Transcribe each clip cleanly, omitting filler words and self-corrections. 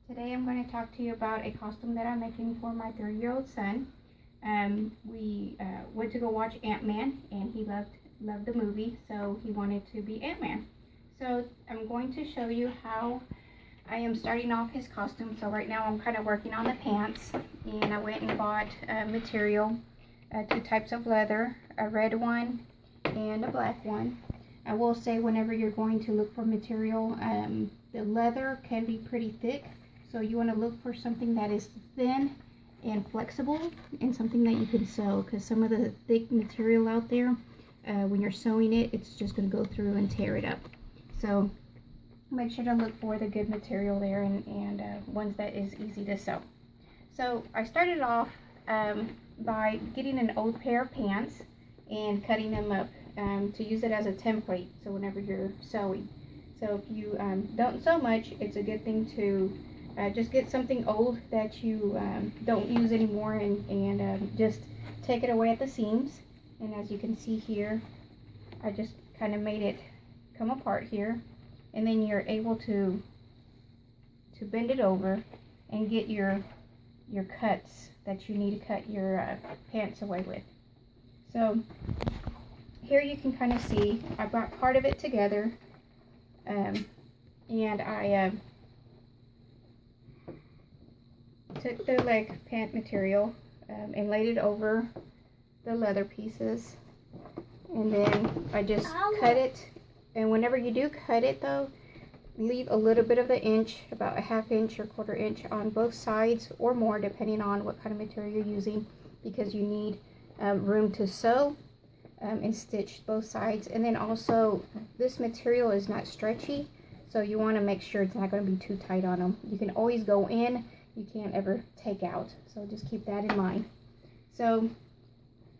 Today I'm going to talk to you about a costume that I'm making for my 3-year-old son. We went to go watch Ant-Man, and he loved the movie, so he wanted to be Ant-Man. So I'm going to show you how I am starting off his costume. So right now I'm kind of working on the pants, and I went and bought material, 2 types of leather, a red one and a black one. I will say, whenever you're going to look for material, the leather can be pretty thick, so you want to look for something that is thin and flexible, and something that you can sew, because some of the thick material out there, when you're sewing it, it's just going to go through and tear it up. So make sure to look for the good material there, and ones that is easy to sew. So I started off by getting an old pair of pants and cutting them up to use it as a template, so whenever you're sewing. So if you don't sew much, it's a good thing to just get something old that you don't use anymore, and just take it away at the seams. And as you can see here, I just kind of made it come apart here, and then you're able to bend it over and get your cuts that you need to cut your pants away with. So here you can kind of see I brought part of it together, and I took the leg pant material and laid it over the leather pieces, and then I just cut it. And whenever you do cut it though, leave a little bit of the inch, about a 1/2 inch or 1/4 inch on both sides, or more depending on what kind of material you're using, because you need room to sew and stitch both sides. And then also, this material is not stretchy, so you want to make sure it's not going to be too tight on them. You can always go in, you can't ever take out, so just keep that in mind. So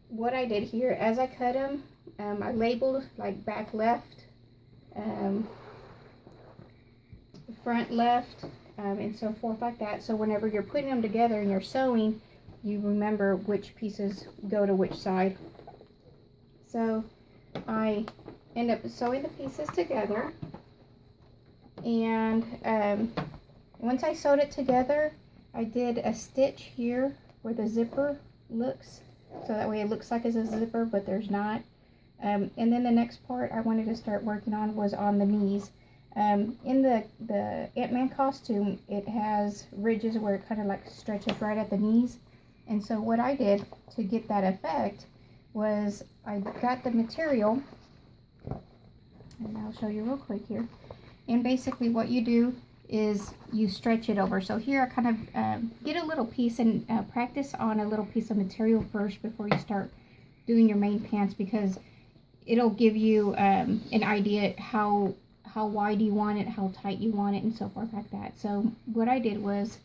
what I did here, as I cut them, I labeled like back left, front left, and so forth like that, so whenever you're putting them together and you're sewing, you remember which pieces go to which side. So I end up sewing the pieces together, and once I sewed it together, I did a stitch here where the zipper looks, so that way it looks like it's a zipper, but there's not. And then the next part I wanted to start working on was on the knees. In the Ant-Man costume, it has ridges where it kind of like stretches right at the knees. And so what I did to get that effect was I got the material, and I'll show you real quick here. And basically what you do is you stretch it over. So here I kind of get a little piece and practice on a little piece of material first before you start doing your main pants, because it'll give you an idea how wide you want it, how tight you want it, and so forth like that. So what I did was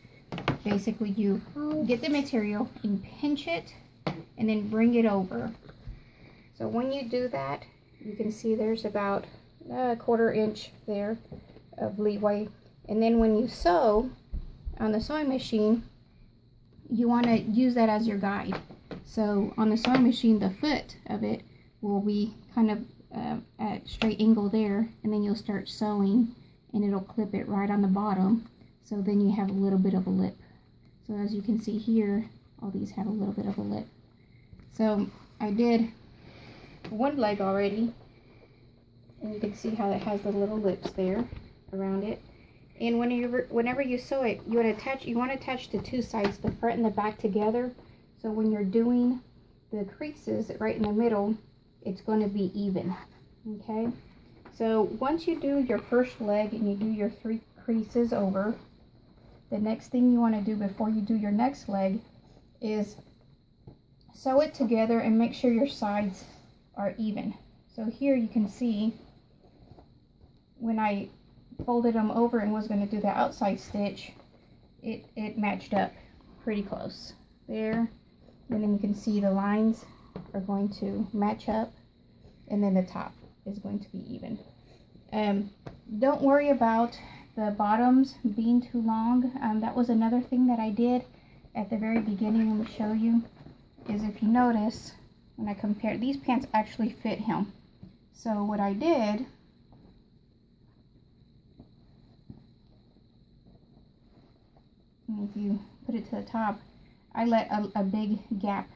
basically you get the material and pinch it and then bring it over. So when you do that, you can see there's about a 1/4 inch there of leeway. And then when you sew on the sewing machine, you want to use that as your guide. So on the sewing machine, the foot of it will be kind of at straight angle there, and then you'll start sewing and it'll clip it right on the bottom, so then you have a little bit of a lip. So as you can see here, all these have a little bit of a lip. So I did one leg already, and you can see how it has the little lips there around it. And whenever you sew it, you want to attach the 2 sides, the front and the back, together. So when you're doing the creases right in the middle, it's going to be even. Okay. So once you do your first leg and you do your 3 creases over, the next thing you want to do before you do your next leg is sew it together and make sure your sides are even. So here you can see when I folded them over and was going to do the outside stitch, it matched up pretty close there. And then you can see the lines are going to match up, and then the top is going to be even. Don't worry about the bottoms being too long. That was another thing that I did at the very beginning. Let me show you. Is if you notice, when I compared, these pants actually fit him. So what I did if you put it to the top, I let a big gap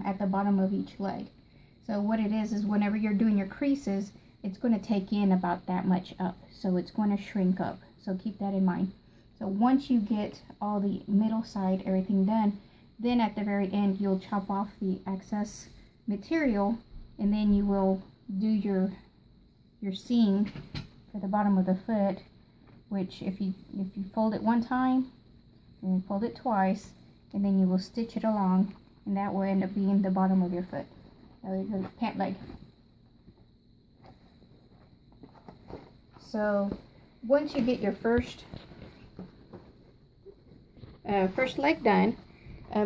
at the bottom of each leg. So what it is whenever you're doing your creases, it's going to take in about that much up. So it's going to shrink up. So keep that in mind. So once you get all the middle side, everything done, then at the very end, you'll chop off the excess material, and then you will do your seam for the bottom of the foot, which if you fold it one time, and fold it twice, and then you will stitch it along, and that will end up being the bottom of your foot, the pant leg. So once you get your first leg done,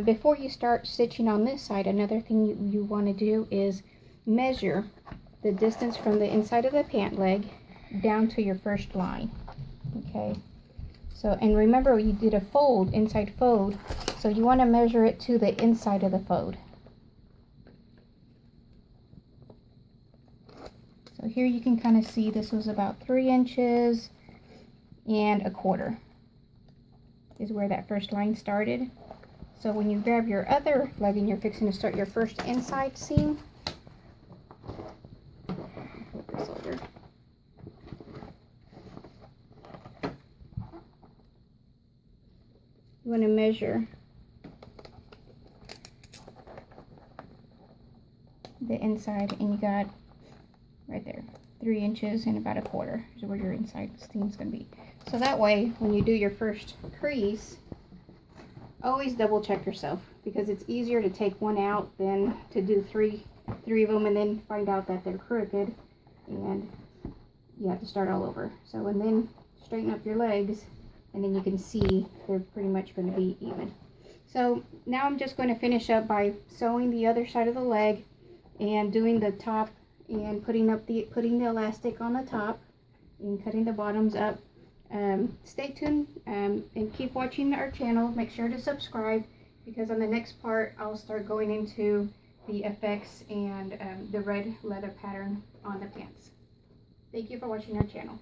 before you start stitching on this side, another thing you want to do is measure the distance from the inside of the pant leg down to your first line. Okay, so, and remember you did a fold, inside fold, so you want to measure it to the inside of the fold. So here you can kind of see this was about 3 inches and 1/4 is where that first line started. So when you grab your other leg and you're fixing to start your first inside seam, flip this over. You want to measure the inside, and you got right there 3 inches and about 1/4 is where your inside seam is going to be. So that way when you do your first crease, always double check yourself, because it's easier to take one out than to do three of them and then find out that they're crooked and you have to start all over. So, and then straighten up your legs, and then you can see they're pretty much going to be even. So now I'm just going to finish up by sewing the other side of the leg and doing the top and putting the elastic on the top and cutting the bottoms up. Stay tuned and keep watching our channel. Make sure to subscribe, because on the next part I'll start going into the effects and the red leather pattern on the pants. Thank you for watching our channel.